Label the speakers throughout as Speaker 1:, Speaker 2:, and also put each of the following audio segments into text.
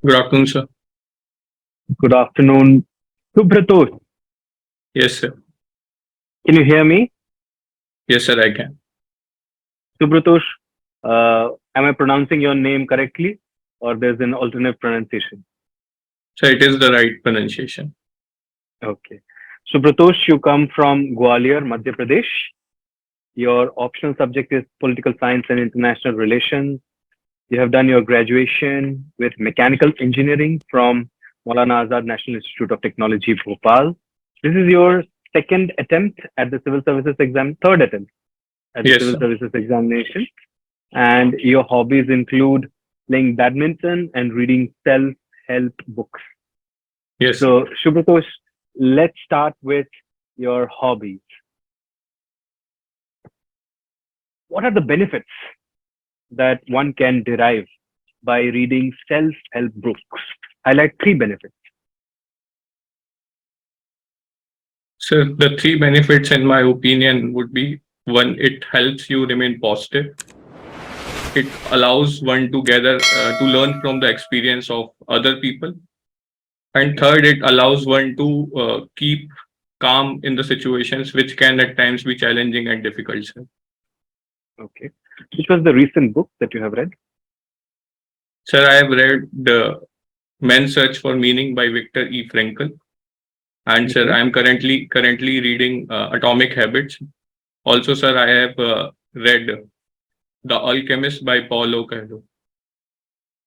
Speaker 1: Good afternoon, sir.
Speaker 2: Good afternoon. Shubhratosh,
Speaker 1: Yes, sir.
Speaker 2: can you hear me?
Speaker 1: Yes, sir, I can.
Speaker 2: Shubhratosh, am I pronouncing your name correctly or there's an alternate pronunciation?
Speaker 1: So it is the right pronunciation.
Speaker 2: Okay. Shubhratosh, you come from Gwalior, Madhya Pradesh. Your optional subject is political science and international relations. You have done your graduation with mechanical engineering from Maulana Azad National Institute of Technology, Bhopal. This is your second attempt at the civil services exam, third attempt at the
Speaker 1: Yes,
Speaker 2: civil
Speaker 1: sir.
Speaker 2: services examination. And your hobbies include playing badminton and reading self-help books.
Speaker 1: Yes, sir.
Speaker 2: So, Shubhratosh, let's start with your hobbies. What are the benefits that one can derive by reading self-help books? Highlight three benefits.
Speaker 1: So the three benefits, in my opinion, would be one, it helps you remain positive. It allows one to learn from the experience of other people. And third, it allows one to keep calm in the situations which can at times be challenging and difficult, sir.
Speaker 2: Okay. Which was the recent book that you have read?
Speaker 1: Sir, I have read the Men's Search for Meaning by Viktor E. Frankl. And sir,
Speaker 2: Okay.
Speaker 1: I am currently reading Atomic Habits. Also, sir, I have read The Alchemist by Paulo Coelho.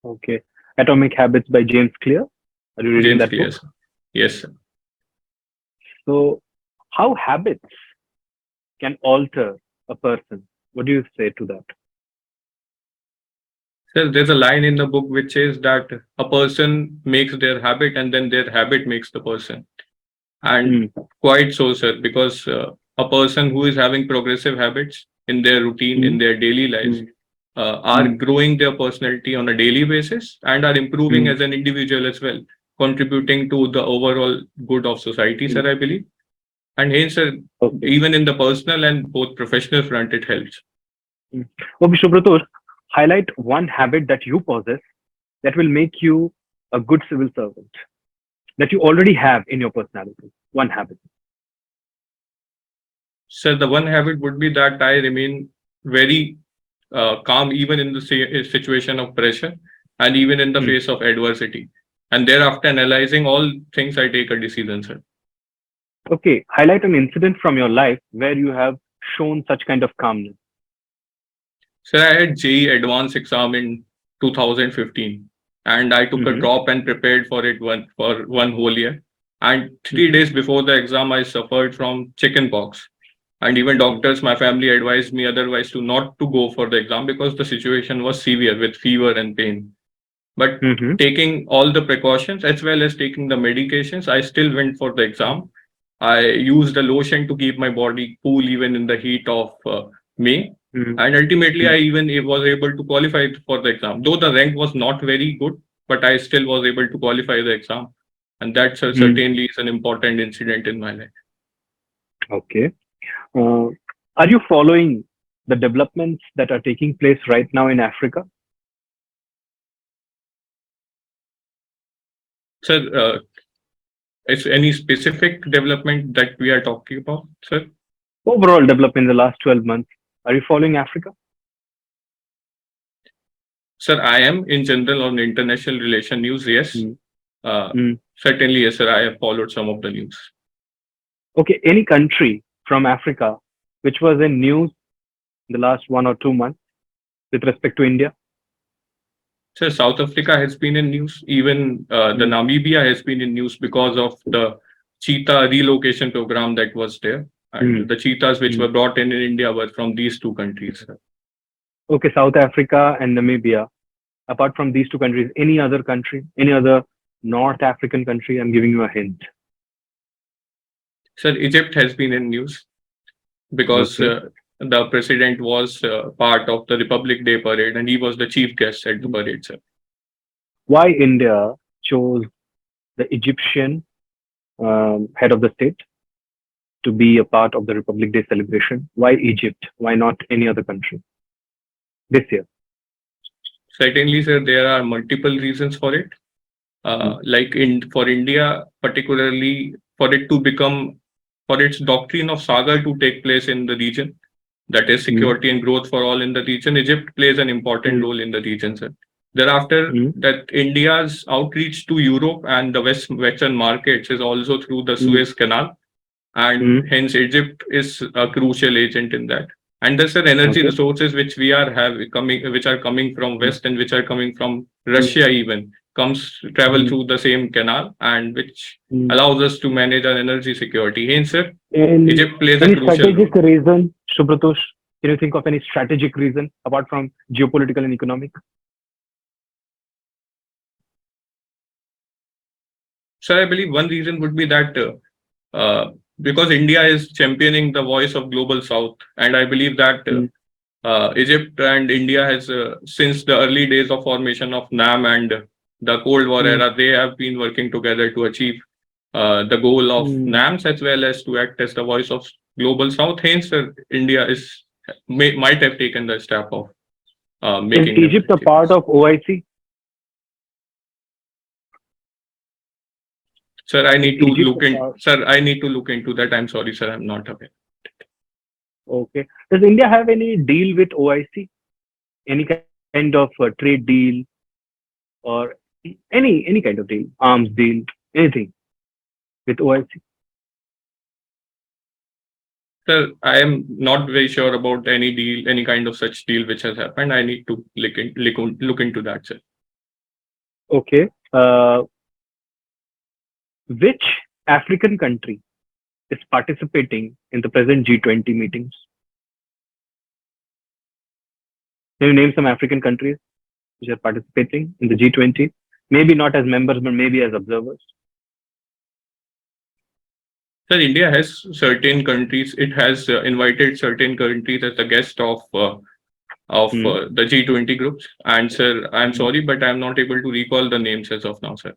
Speaker 2: Okay. Atomic Habits by James Clear. Are you reading
Speaker 1: James
Speaker 2: that
Speaker 1: Clear,
Speaker 2: book?
Speaker 1: sir. Yes, sir.
Speaker 2: So, how habits can alter a person? What do you say to that?
Speaker 1: Sir, there's a line in the book which says that a person makes their habit and then their habit makes the person. And
Speaker 2: Mm,
Speaker 1: quite so, sir, because a person who is having progressive habits in their routine, in
Speaker 2: mm,
Speaker 1: their daily lives,
Speaker 2: mm,
Speaker 1: are
Speaker 2: mm,
Speaker 1: growing their personality on a daily basis and are improving
Speaker 2: mm,
Speaker 1: as an individual as well, contributing to the overall good of society,
Speaker 2: mm.
Speaker 1: sir, I believe. And hence, sir,
Speaker 2: Okay.
Speaker 1: even in the personal and both professional front, it helps.
Speaker 2: Mm. Okay, Shubhratosh, highlight one habit that you possess that will make you a good civil servant that you already have in your personality. One habit.
Speaker 1: So the one habit would be that I remain very calm even in the situation of pressure and even in the
Speaker 2: Mm.
Speaker 1: face of adversity. And thereafter analyzing all things, I take a decision, sir.
Speaker 2: Okay, highlight an incident from your life where you have shown such kind of calmness.
Speaker 1: So I had JEE advanced exam in 2015, and I took a
Speaker 2: Mm-hmm.
Speaker 1: drop and prepared for it for one whole year. And three
Speaker 2: Mm-hmm.
Speaker 1: days before the exam, I suffered from chicken pox. And even
Speaker 2: Mm-hmm.
Speaker 1: doctors, my family advised me otherwise to not to go for the exam because the situation was severe with fever and pain. But
Speaker 2: Mm-hmm.
Speaker 1: taking all the precautions as well as taking the medications, I still went for the exam. I used a lotion to keep my body cool even in the heat of May.
Speaker 2: Mm-hmm.
Speaker 1: And ultimately, I even was able to qualify for the exam. Though the rank was not very good, but I still was able to qualify the exam. And that
Speaker 2: Mm-hmm.
Speaker 1: certainly is an important incident in my life.
Speaker 2: Okay. Uh, are you following the developments that are taking place right now in Africa?
Speaker 1: Sir, is any specific development that we are talking about, sir?
Speaker 2: Overall development in the last 12 months. Are you following Africa?
Speaker 1: Sir, I am in general on international relation news, yes. Uh,
Speaker 2: Mm-hmm.
Speaker 1: Certainly, yes, sir. I have followed some of the news.
Speaker 2: Okay, any country from Africa which was in news in the last 1 or 2 months with respect to India?
Speaker 1: So South Africa has been in news. Even the
Speaker 2: Mm,
Speaker 1: Namibia has been in news because of the cheetah relocation program that was there. And
Speaker 2: mm,
Speaker 1: the cheetahs which
Speaker 2: mm.
Speaker 1: were brought in India were from these two countries.
Speaker 2: Okay, South Africa and Namibia. Apart from these two countries, any other country, any other North African country? I'm giving you a hint.
Speaker 1: Sir, Egypt has been in news because
Speaker 2: Okay.
Speaker 1: the president was part of the Republic Day parade and he was the chief guest at the
Speaker 2: Mm.
Speaker 1: parade, sir.
Speaker 2: Why India chose the Egyptian head of the state to be a part of the Republic Day celebration? Why Egypt? Why not any other country this year?
Speaker 1: Certainly, sir, there are multiple reasons for it. Like in for India, particularly for it to become for its doctrine of Sagar to take place in the region, that is
Speaker 2: mm,
Speaker 1: security and growth for all in the region, Egypt plays an important
Speaker 2: mm,
Speaker 1: role in the region, sir. Thereafter,
Speaker 2: mm,
Speaker 1: that India's outreach to Europe and the Western markets is also through the
Speaker 2: mm,
Speaker 1: Suez Canal, and
Speaker 2: mm.
Speaker 1: hence Egypt is a crucial agent in that. And there's an energy
Speaker 2: Okay.
Speaker 1: resources which we are have coming, which are coming from
Speaker 2: Mm,
Speaker 1: West and which are coming from
Speaker 2: mm,
Speaker 1: Russia even comes travel
Speaker 2: mm,
Speaker 1: through the same canal, and which
Speaker 2: mm.
Speaker 1: allows us to manage our energy security. Hence, sir,
Speaker 2: And
Speaker 1: Egypt plays a
Speaker 2: any
Speaker 1: crucial role.
Speaker 2: strategic reason, Shubhratosh? Can you think of any strategic reason apart from geopolitical and economic?
Speaker 1: So I believe one reason would be that because India is championing the voice of global South, and I believe that
Speaker 2: Mm,
Speaker 1: Egypt and India has since the early days of formation of NAM and the Cold War
Speaker 2: mm,
Speaker 1: era, they have been working together to achieve the goal of
Speaker 2: mm.
Speaker 1: NAMs as well as to act as the voice of global South. Hence, India might have taken the step of
Speaker 2: Is
Speaker 1: making them
Speaker 2: Egypt a part
Speaker 1: activities.
Speaker 2: of OIC?
Speaker 1: Sir, I
Speaker 2: Is
Speaker 1: need to
Speaker 2: Egypt a
Speaker 1: look in.
Speaker 2: part?
Speaker 1: Sir, I need to look into that. I'm sorry, sir. I'm not aware.
Speaker 2: Okay. Does India have any deal with OIC? Any kind of trade deal or any kind of deal, arms deal, anything with OIC?
Speaker 1: Sir, I am not very sure about any deal, any kind of such deal which has happened. I need to look into that, sir.
Speaker 2: Okay. Which African country is participating in the present G20 meetings? Can you name some African countries which are participating in the G20? Maybe not as members, but maybe as observers.
Speaker 1: Sir, India has certain countries. It has invited certain countries as a guest of
Speaker 2: Hmm.
Speaker 1: the G20 groups. And sir, I'm
Speaker 2: Hmm.
Speaker 1: sorry, but I'm not able to recall the names as of now, sir.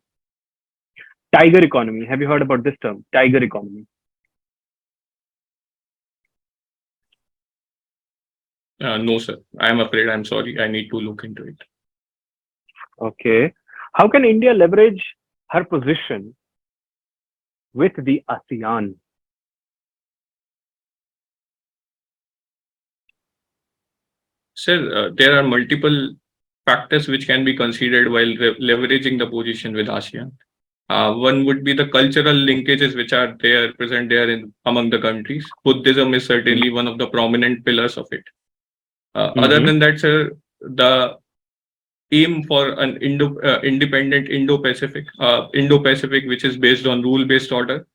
Speaker 2: Tiger economy. Have you heard about this term? Tiger economy.
Speaker 1: No, sir. I'm afraid. I'm sorry. I need to look into it.
Speaker 2: Okay. How can India leverage her position with the ASEAN?
Speaker 1: Sir, there are multiple factors which can be considered while leveraging the position with ASEAN. One would be the cultural linkages which are there present there in among the countries. Buddhism is
Speaker 2: Hmm.
Speaker 1: certainly one of the prominent pillars of it. Other
Speaker 2: Mm-hmm.
Speaker 1: than that, sir, the aim for an independent Indo-Pacific, which is based on rule-based order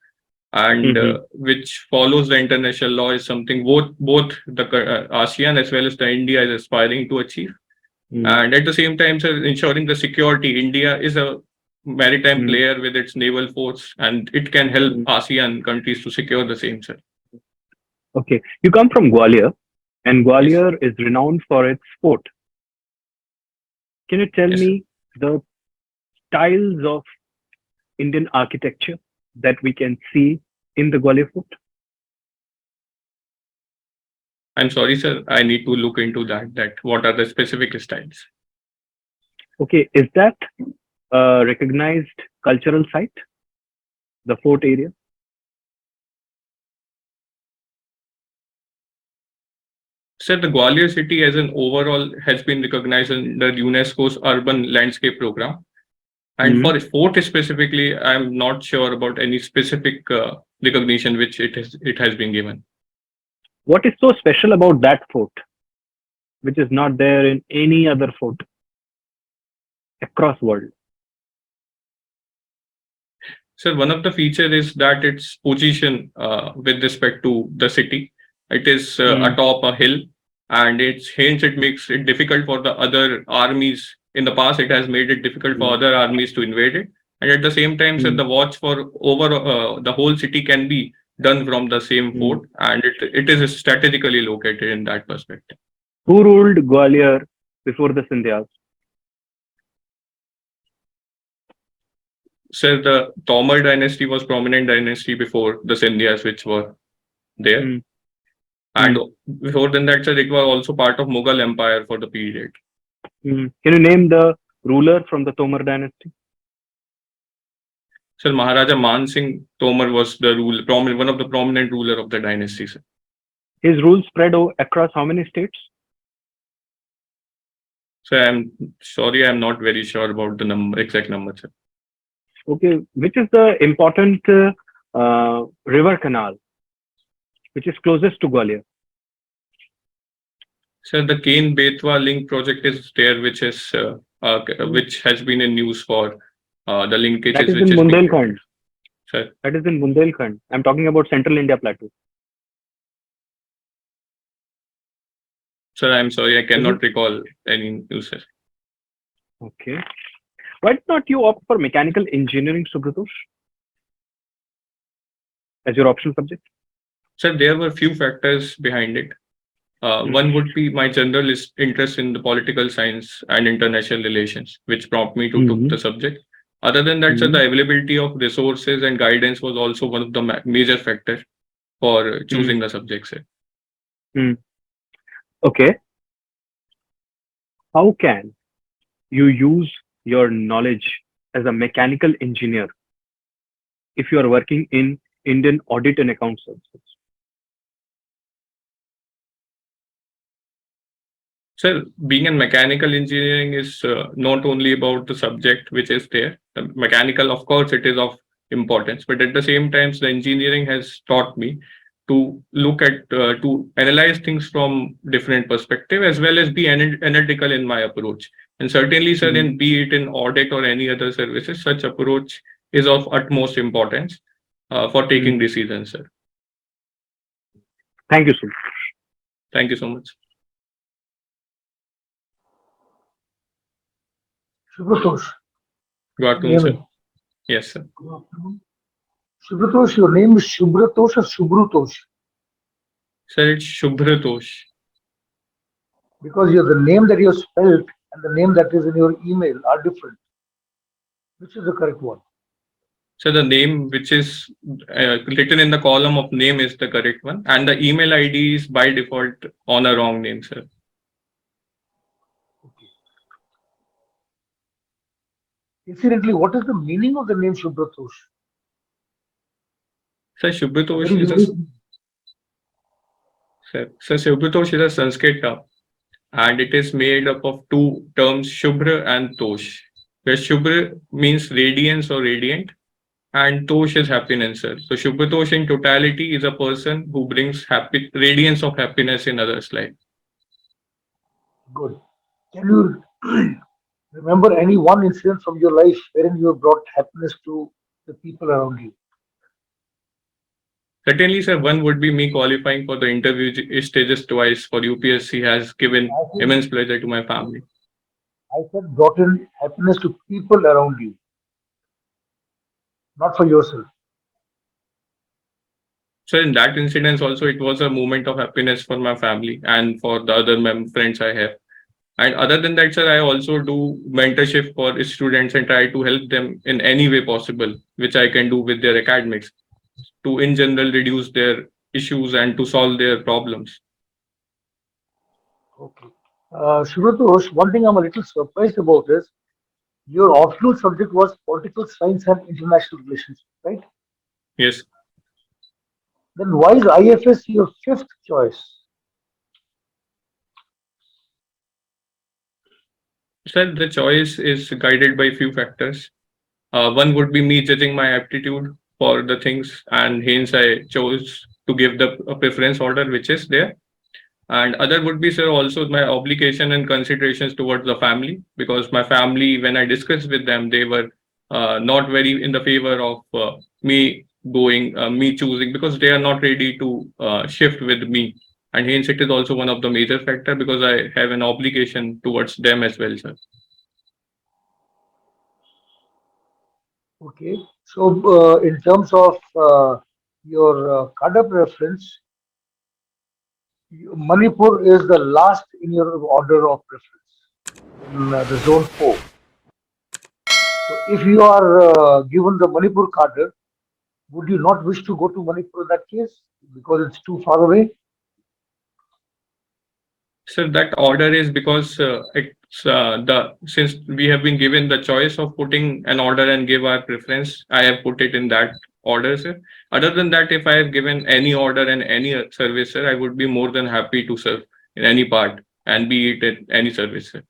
Speaker 1: and
Speaker 2: Mm-hmm.
Speaker 1: which follows the international law, is something both the ASEAN as well as the India is aspiring to achieve. And at the same time, sir, ensuring the security. India is a maritime
Speaker 2: Mm-hmm.
Speaker 1: player with its naval force, and it can help
Speaker 2: Mm-hmm.
Speaker 1: ASEAN countries to secure the same, sir.
Speaker 2: Okay. You come from Gwalior, and
Speaker 1: Yes,
Speaker 2: Gwalior is renowned for its fort. Can you tell
Speaker 1: yes, sir.
Speaker 2: me the styles of Indian architecture that we can see in the Gwalior fort?
Speaker 1: I'm sorry, sir. I need to look into that. That what are the specific styles?
Speaker 2: Okay. Is that a recognized cultural site, the fort area?
Speaker 1: Sir, the Gwalior city as an overall has been recognized under UNESCO's Urban Landscape Program. And
Speaker 2: Mm-hmm.
Speaker 1: for fort specifically, I'm not sure about any specific recognition which it has been given.
Speaker 2: What is so special about that fort, which is not there in any other fort across world?
Speaker 1: So one of the feature is that its position with respect to the city. It is
Speaker 2: Mm,
Speaker 1: atop a hill, and hence it makes it difficult for the other armies. In the past, it has made it difficult for
Speaker 2: mm,
Speaker 1: other armies to invade it. And at the same time, sir,
Speaker 2: mm,
Speaker 1: the watch for over the whole city can be done from the same
Speaker 2: mm.
Speaker 1: fort, and it is strategically located in that perspective.
Speaker 2: Who ruled Gwalior before the Scindias?
Speaker 1: So the Tomar dynasty was prominent dynasty before the Scindias, which were there.
Speaker 2: Mm,
Speaker 1: And
Speaker 2: mm,
Speaker 1: before than that, sir, it was also part of Mughal Empire for the period.
Speaker 2: mm. Can you name the ruler from the Tomar dynasty?
Speaker 1: Sir, Maharaja Man Singh Tomar was the one of the prominent ruler of the dynasty, sir.
Speaker 2: His rule spread across how many states?
Speaker 1: So I'm sorry, I'm not very sure about the exact number, sir.
Speaker 2: Okay, which is the important river canal which is closest to Gwalior?
Speaker 1: Sir, the Kane Betwa link project is there, which has been in news for the
Speaker 2: That
Speaker 1: linkages
Speaker 2: is
Speaker 1: which
Speaker 2: in
Speaker 1: is being.
Speaker 2: Bundelkhand.
Speaker 1: Sir,
Speaker 2: That is in Bundelkhand. I'm talking about Central India Plateau.
Speaker 1: sir, I'm sorry, I
Speaker 2: Is
Speaker 1: cannot
Speaker 2: it?
Speaker 1: recall any news, sir.
Speaker 2: Okay. Why did not you opt for mechanical engineering, Shubhratosh, as your optional subject?
Speaker 1: Sir, there were few factors behind it. One would be my general interest in the political science and international relations, which prompt me to took
Speaker 2: Mm-hmm.
Speaker 1: the subject. Other than that, sir,
Speaker 2: Mm-hmm.
Speaker 1: the availability of resources and guidance was also one of the major factors for choosing the subject, sir.
Speaker 2: Mm-hmm. Okay. How can you use your knowledge as a mechanical engineer if you are working in Indian audit and account services?
Speaker 1: Sir, being in mechanical engineering is not only about the subject which is there. The mechanical, of course, it is of importance, but at the same time, the engineering has taught me to to analyze things from different perspective as well as be analytical in my approach. And certainly, sir,
Speaker 2: Mm-hmm.
Speaker 1: in be it in audit or any other services, such approach is of utmost importance for taking
Speaker 2: Mm-hmm.
Speaker 1: decisions, sir.
Speaker 2: Thank you, sir.
Speaker 1: Thank you so much.
Speaker 3: Shubhratosh,
Speaker 1: Good
Speaker 3: can you
Speaker 1: afternoon,
Speaker 3: hear
Speaker 1: sir.
Speaker 3: me?
Speaker 1: Yes, sir.
Speaker 3: Good afternoon. Shubhratosh, your name is Shubhratosh or Shubhrutosh?
Speaker 1: Sir, it's Shubhratosh.
Speaker 3: Because the name that you have spelled and the name that is in your email are different. Which is the correct one?
Speaker 1: So the name which is written in the column of name is the correct one, and the email ID is by default on a wrong name, sir.
Speaker 3: Okay. Incidentally, what is the meaning of the name Shubhratosh?
Speaker 1: Sir,
Speaker 3: It's a very
Speaker 1: Shubhratosh is a
Speaker 3: unique.
Speaker 1: Shubhratosh is a Sanskrit term, and it is made up of two terms, Shubhra and Tosh. Where Shubhra means radiance or radiant, and Tosh is happiness, sir. So Shubhratosh in totality is a person who brings radiance of happiness in others' life.
Speaker 3: Good. Can you remember any one incident from your life wherein you have brought happiness to the people around you?
Speaker 1: Certainly, sir, one would be me qualifying for the interview stages twice for UPSC has given
Speaker 3: I said,
Speaker 1: immense pleasure to my family.
Speaker 3: I said brought in happiness to people around you, not for yourself.
Speaker 1: So in that incident also, it was a moment of happiness for my family and for the other friends I have. And other than that, sir, I also do mentorship for students and try to help them in any way possible, which I can do with their academics to in general reduce their issues and to solve their problems.
Speaker 3: Okay. Shubhratosh, one thing I'm a little surprised about is your optional subject was political science and international relations, right?
Speaker 1: Yes.
Speaker 3: Then why is IFS your fifth choice?
Speaker 1: Sir, the choice is guided by few factors. One would be me judging my aptitude for the things, and hence I chose to give the a preference order which is there. And other would be, sir, also my obligation and considerations towards the family, because my family, when I discussed with them, they were not very in the favor of me choosing, because they are not ready to shift with me. And hence, it is also one of the major factor because I have an obligation towards them as well, sir.
Speaker 3: Okay. So, in terms of your cadre preference, Manipur is the last in your order of preference in the zone 4. So, if you are given the Manipur cadre, would you not wish to go to Manipur in that case because it's too far away?
Speaker 1: So that order is because it's the since we have been given the choice of putting an order and give our preference, I have put it in that order, sir. Other than that, if I have given any order and any service, sir, I would be more than happy to serve in any part and be it at any service, sir.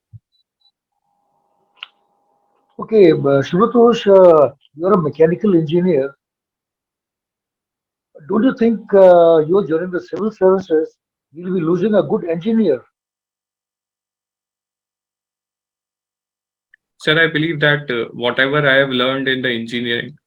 Speaker 3: Okay, Shubhratosh, you're a mechanical engineer. Don't you think you're joining the civil services? You'll be losing a good engineer.
Speaker 1: Sir, I believe that whatever I have learned in the engineering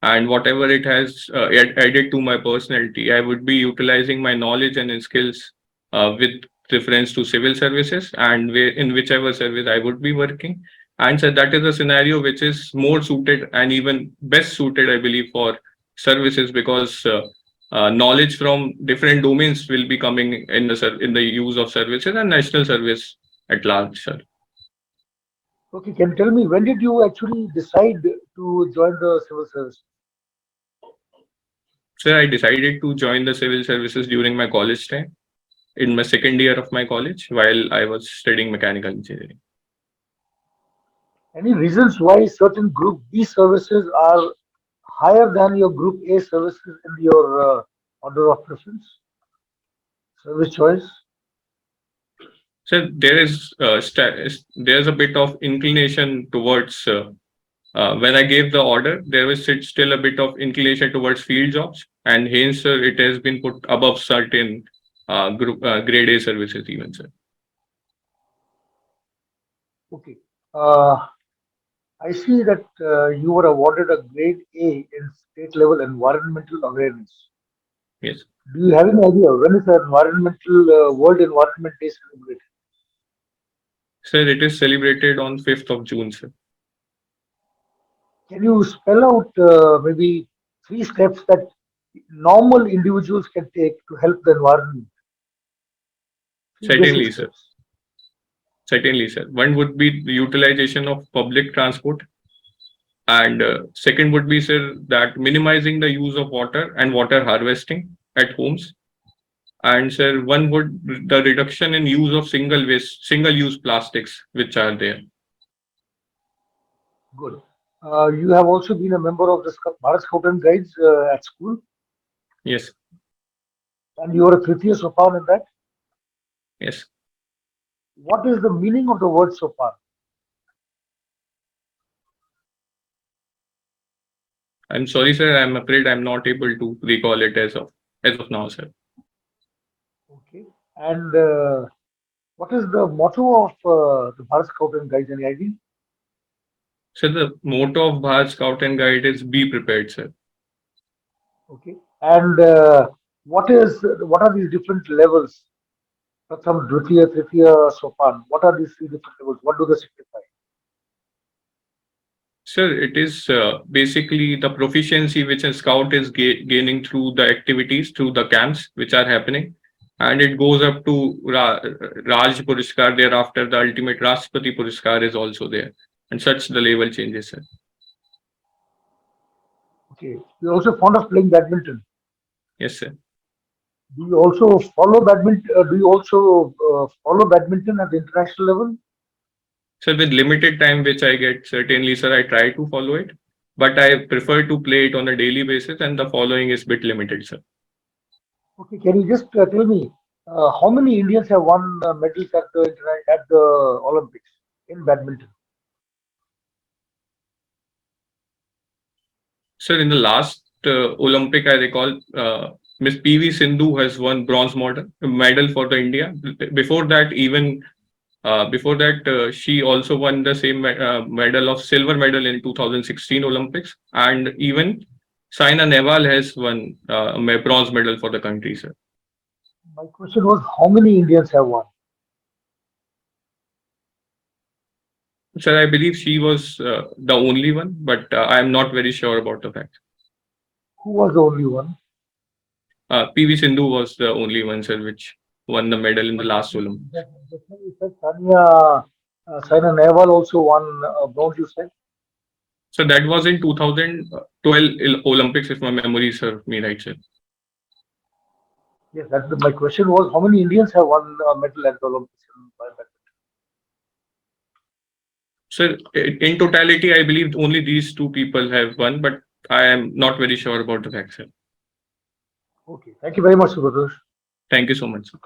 Speaker 1: and whatever it has added to my personality, I would be utilizing my knowledge and skills with reference to civil services and in whichever service I would be working. And so that is a scenario which is more suited and even best suited, I believe, for services because knowledge from different domains will be coming in in the use of services and national service at large, sir.
Speaker 3: Okay, can you tell me when did you actually decide to join the civil service?
Speaker 1: So I decided to join the civil services during my college time in my second year of my college while I was studying mechanical engineering.
Speaker 3: Any reasons why certain Group B services are higher than your Group A services in your order of preference, service choice?
Speaker 1: So there's a bit of inclination towards when I gave the order, there was still a bit of inclination towards field jobs, and hence it has been put above certain group grade A services even, sir.
Speaker 3: Okay. Uh, I see that you were awarded a grade A in state level environmental awareness.
Speaker 1: Yes,
Speaker 3: Do you have any idea when is the environmental World Environment Day celebrated?
Speaker 1: sir. It is celebrated on 5th of June, sir.
Speaker 3: Can you spell out maybe three steps that normal individuals can take to help the environment? Three basic
Speaker 1: Certainly, sir.
Speaker 3: steps.
Speaker 1: Certainly, sir. One would be the utilization of public transport. And second would be, sir, that minimizing the use of water and water harvesting at homes. And sir, one would the reduction in use of single-use plastics, which are there.
Speaker 3: Good. You have also been a member of the Bharat Scout and Guides at school,
Speaker 1: Yes,
Speaker 3: and you are a Tritiya Sopan in that.
Speaker 1: yes.
Speaker 3: What is the meaning of the word Sopan?
Speaker 1: I'm sorry, sir. I'm afraid I'm not able to recall it as of now, sir.
Speaker 3: Okay. And what is the motto of the Bharat Scout and Guides? Any idea?
Speaker 1: So the motto of Bharat Scout and Guide is be prepared, sir.
Speaker 3: Okay. And what are these different levels? Pratham, Dvitiya, Tritiya, Sopan. What are these three different levels? What do they signify?
Speaker 1: Sir, it is basically the proficiency which a scout is gaining through the activities, through the camps which are happening. And it goes up to Raj Puriskar. Thereafter, the ultimate Rashtrapati Puriskar is also there. And such the level changes, sir.
Speaker 3: Okay. You're also fond of playing badminton.
Speaker 1: Yes, sir.
Speaker 3: Do you also follow badminton? Do you also follow badminton at the international level?
Speaker 1: So with limited time which I get, certainly, sir, I try to follow it. But I prefer to play it on a daily basis, and the following is bit limited, sir.
Speaker 3: Okay, can you just tell me how many Indians have won medals at the Olympics in badminton?
Speaker 1: Sir, in the last Olympic, I recall Miss PV Sindhu has won bronze medal for the India. Before that, she also won the same medal of silver medal in 2016 Olympics, and even Saina Nehwal has won a bronze medal for the country, sir.
Speaker 3: My question was how many Indians have won?
Speaker 1: Sir, I believe she was the only one, but I am not very sure about the fact.
Speaker 3: Who was the only one?
Speaker 1: PV Sindhu was the only one, sir, which won the medal in the
Speaker 3: But
Speaker 1: last Olympics.
Speaker 3: just now you said Saina Nehwal also won bronze. You said
Speaker 1: So that was in 2012 Olympics, if my memory serves me right, sir.
Speaker 3: Yes, my question was how many Indians have won medal at the Olympics in badminton?
Speaker 1: So in totality, I believe only these two people have won, but I am not very sure about the facts, sir.
Speaker 3: Okay, thank you very much, Subhatosh.
Speaker 1: Thank you so much, sir.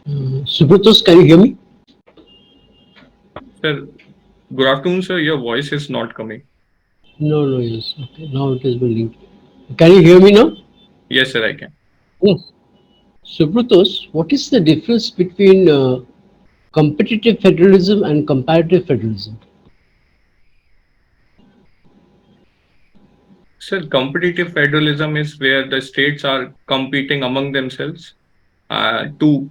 Speaker 4: Shubhratosh, can you hear me?
Speaker 1: Sir, good afternoon, sir. Your voice is not coming.
Speaker 4: No, no, yes. Okay, now it is building. Can you hear me now?
Speaker 1: Yes, sir, I can.
Speaker 4: Yes. Shubhratosh, what is the difference between competitive federalism and comparative federalism?
Speaker 1: Sir, competitive federalism is where the states are competing among themselves to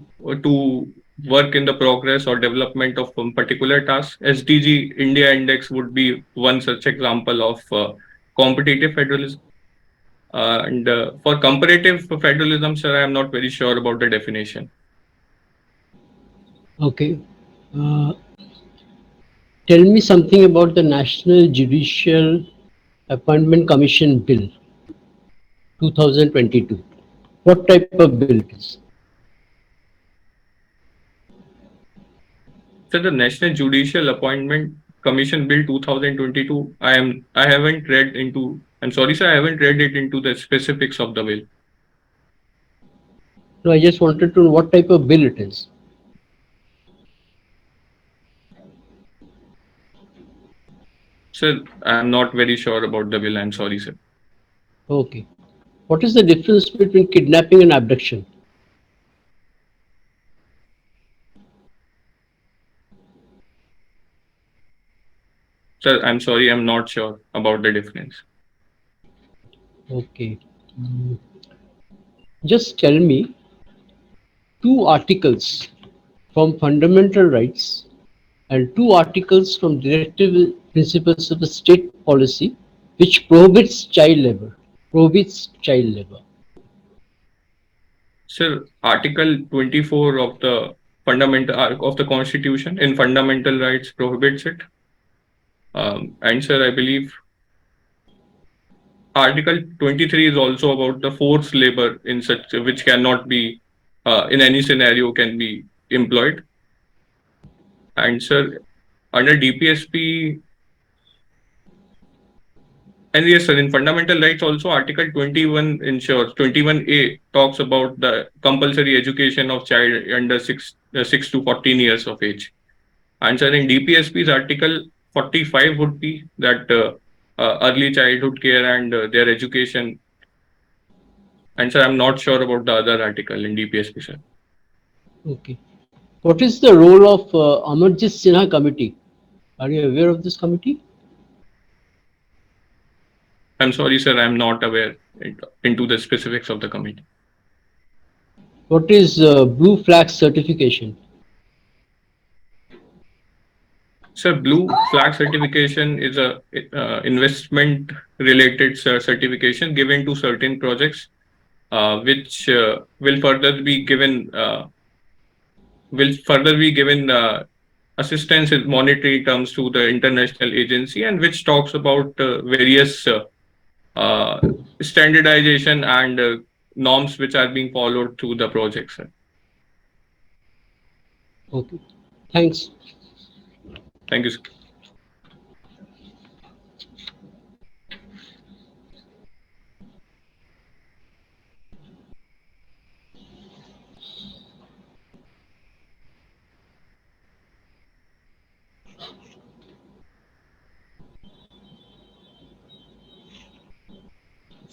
Speaker 1: work in the progress or development of a particular task. SDG India Index would be one such example of competitive federalism. And for comparative federalism, sir, I am not very sure about the definition.
Speaker 4: Okay. Uh, Tell me something about the National Judicial Appointment Commission Bill 2022. What type of bill it is?
Speaker 1: So the National Judicial Appointment Commission Bill 2022, I haven't read into. I'm sorry, sir, I haven't read it into the specifics of the bill.
Speaker 4: No, I just wanted to know what type of bill it is.
Speaker 1: Sir, I'm not very sure about the bill. I'm sorry, sir.
Speaker 4: Okay. What is the difference between kidnapping and abduction?
Speaker 1: Sir, I'm sorry, I'm not sure about the difference.
Speaker 4: Okay. Just tell me two articles from fundamental rights and two articles from directive principles of the state policy which prohibits child labor. Prohibits child labor.
Speaker 1: Sir, Article 24 of the of the Constitution in fundamental rights prohibits it. And sir, I believe Article 23 is also about the forced labor in such which cannot be in any scenario can be employed. And sir, under DPSP, and yes, sir, in fundamental rights also Article 21 ensures 21A talks about the compulsory education of child under 6 to 14 years of age. And sir, in DPSP's Article 45 would be that early childhood care and their education. And sir, I'm not sure about the other article in DPSP, sir.
Speaker 4: Okay. What is the role of Amarjit Sinha Committee? Are you aware of this committee?
Speaker 1: I'm sorry, sir, I'm not aware into the specifics of the committee.
Speaker 4: What is Blue Flag certification?
Speaker 1: Sir, Blue Flag certification is a investment related certification given to certain projects, which will further be given assistance in monetary terms to the international agency, and which talks about various uh, standardization and norms which are being followed through the projects.
Speaker 4: Okay. Thanks.
Speaker 1: Thank you, sir.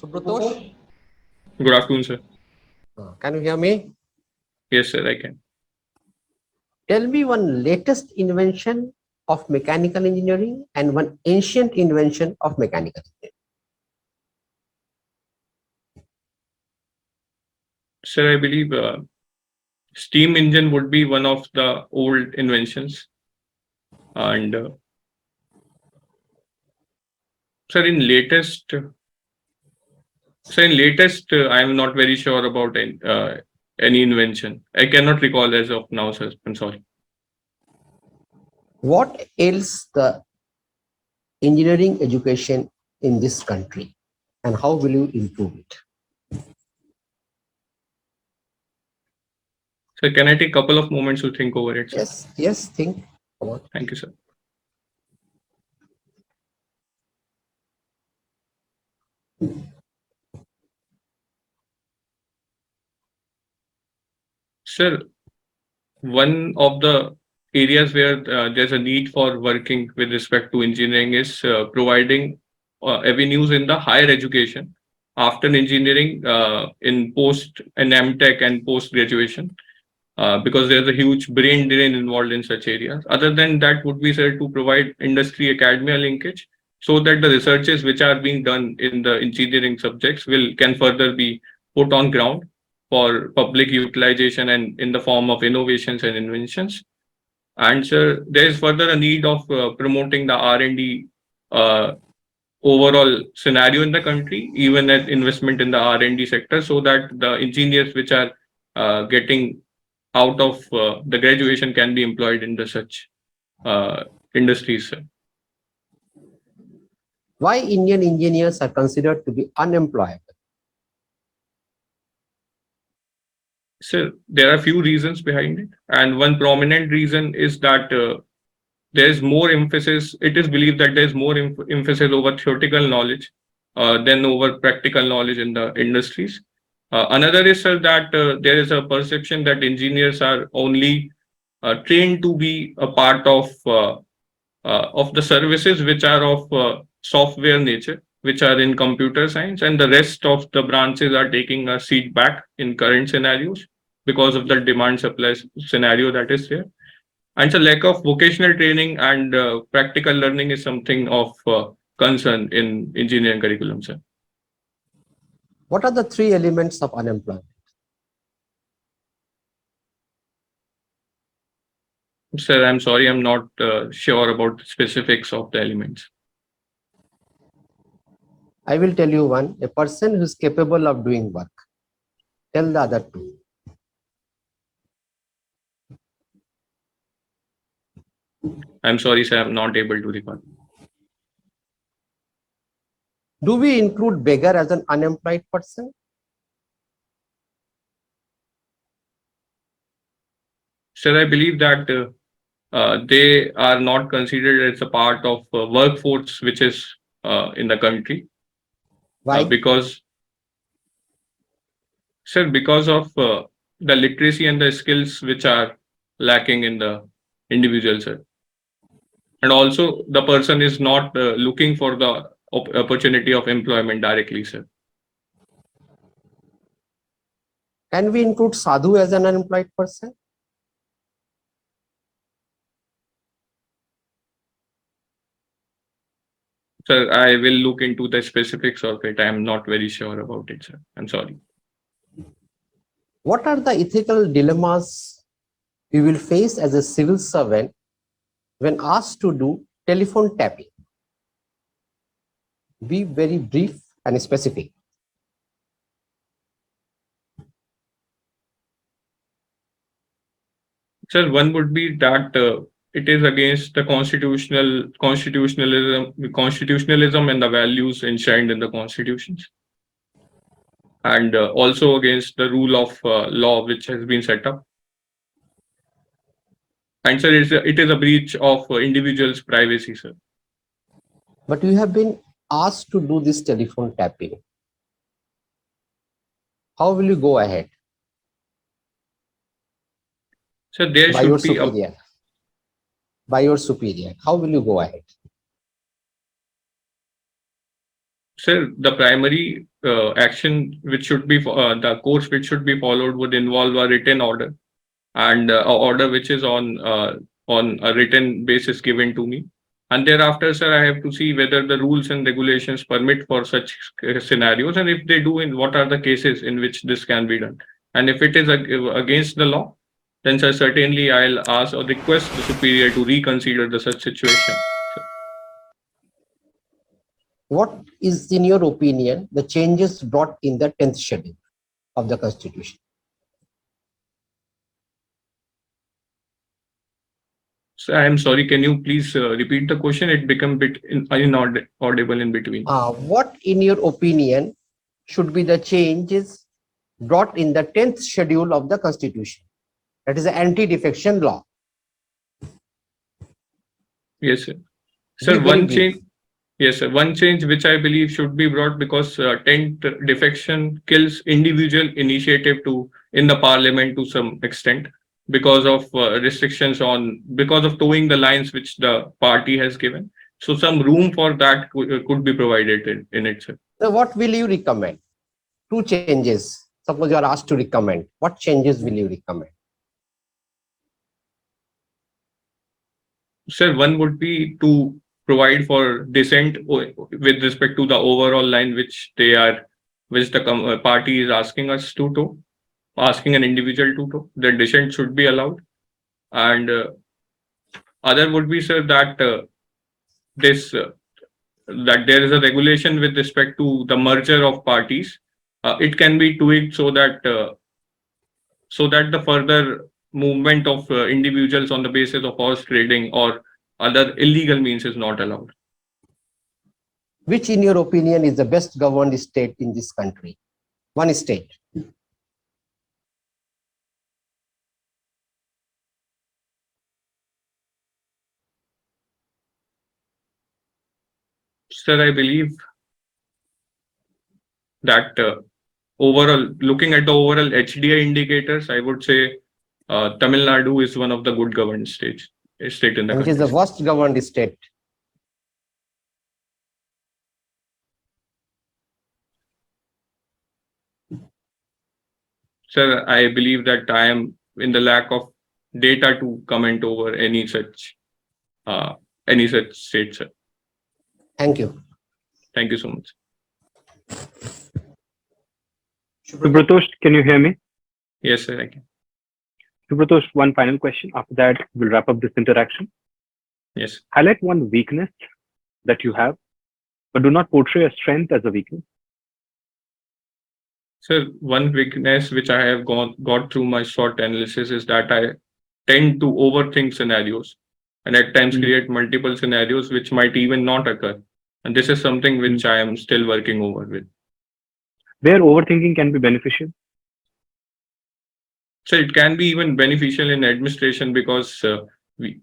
Speaker 5: Shubhratosh,
Speaker 1: Good afternoon, sir.
Speaker 5: can you hear me?
Speaker 1: Yes, sir, I can.
Speaker 5: Tell me one latest invention of mechanical engineering and one ancient invention of mechanical engineering.
Speaker 1: Sir, I believe steam engine would be one of the old inventions. And sir, in latest, So in latest, I am not very sure about any invention. I cannot recall as of now, sir. I'm sorry.
Speaker 5: What ails the engineering education in this country, and how will you improve it?
Speaker 1: So can I take a couple of moments to think over it, sir?
Speaker 5: Yes, think about.
Speaker 1: Thank you, sir. Sir, one of the areas where there's a need for working with respect to engineering is providing avenues in the higher education after engineering in post and MTech and post graduation, because there's a huge brain drain involved in such areas. Other than that, would be said to provide industry academia linkage so that the researches which are being done in the engineering subjects will can further be put on ground for public utilization and in the form of innovations and inventions. And so there is further a need of promoting the R&D uh, overall scenario in the country, even as investment in the R&D sector, so that the engineers which are getting out of the graduation can be employed in the such industries. Sir.
Speaker 5: Why Indian engineers are considered to be unemployable?
Speaker 1: So there are few reasons behind it, and one prominent reason is that there is more emphasis. It is believed that there is more emphasis over theoretical knowledge than over practical knowledge in the industries. Another is, sir, that there is a perception that engineers are only trained to be a part of the services which are of software nature, which are in computer science, and the rest of the branches are taking a seat back in current scenarios because of the demand supply scenario that is there. And the lack of vocational training and practical learning is something of concern in engineering curriculum, sir.
Speaker 5: What are the three elements of unemployment?
Speaker 1: Sir, I'm sorry, I'm not sure about the specifics of the elements.
Speaker 5: I will tell you one, a person who is capable of doing work. Tell the other two.
Speaker 1: I'm sorry, sir, I'm not able to recall.
Speaker 5: Do we include beggar as an unemployed person?
Speaker 1: Sir, I believe that they are not considered as a part of workforce which is in the country.
Speaker 5: Why?
Speaker 1: Because, sir, because of the literacy and the skills which are lacking in the individual, sir. And also the person is not looking for the opportunity of employment directly, sir.
Speaker 5: Can we include sadhu as an unemployed person?
Speaker 1: Sir, I will look into the specifics of it. I am not very sure about it, sir. I'm sorry.
Speaker 5: What are the ethical dilemmas we will face as a civil servant when asked to do telephone tapping? Be very brief and specific.
Speaker 1: Sir, one would be that it is against the constitutionalism and the values enshrined in the constitutions, and also against the rule of law which has been set up. And sir, it is a breach of individuals' privacy, sir.
Speaker 5: But you have been asked to do this telephone tapping. How will you go ahead?
Speaker 1: So there
Speaker 5: By your
Speaker 1: should be
Speaker 5: superior. By your superior. How will you go ahead?
Speaker 1: sir, the primary action which should be the course which should be followed would involve a written order, and a order which is on a written basis given to me. And thereafter, sir, I have to see whether the rules and regulations permit for such scenarios, and if they do, in what are the cases in which this can be done. And if it is against the law, then sir, certainly I'll ask or request the superior to reconsider the such situation.
Speaker 5: what is, in your opinion, the changes brought in the 10th schedule of the Constitution?
Speaker 1: So I'm sorry, can you please repeat the question? It became a bit inaudible in between.
Speaker 5: What, in your opinion, should be the changes brought in the 10th schedule of the Constitution? That is the anti-defection law.
Speaker 1: Yes, sir. Sir,
Speaker 5: Be very
Speaker 1: one
Speaker 5: brief.
Speaker 1: change. Yes, sir. One change which I believe should be brought because tent defection kills individual initiative in the parliament to some extent because of restrictions because of towing the lines which the party has given. So some room for that could be provided in it, sir.
Speaker 5: So what will you recommend? Two changes. Suppose you are asked to recommend. What changes will you recommend?
Speaker 1: Sir, one would be to provide for dissent with respect to the overall line which the party is asking us to tow, asking an individual to tow. The dissent should be allowed. And other would be, sir, that this that there is a regulation with respect to the merger of parties. It can be tweaked so that the further movement of individuals on the basis of horse trading or other illegal means is not allowed.
Speaker 5: Which, in your opinion, is the best governed state in this country? One state.
Speaker 1: Sir, I believe that overall, looking at the overall HDI indicators, I would say Tamil Nadu is one of the good governed state in the
Speaker 5: And
Speaker 1: country.
Speaker 5: which is the worst governed state?
Speaker 1: Sir, I believe that I am in the lack of data to comment over any such state, sir.
Speaker 5: Thank you.
Speaker 1: Thank you so much.
Speaker 2: Shubhratosh, can you hear me?
Speaker 1: Yes, sir, I can.
Speaker 2: Shubhratosh, one final question. After that, we'll wrap up this interaction.
Speaker 1: Yes.
Speaker 2: Highlight one weakness that you have, but do not portray a strength as a weakness.
Speaker 1: Sir, one weakness which I have got through my short analysis is that I tend to overthink scenarios and at times create multiple scenarios which might even not occur. And this is something which I am still working over with.
Speaker 2: Where overthinking can be beneficial?
Speaker 1: So it can be even beneficial in administration because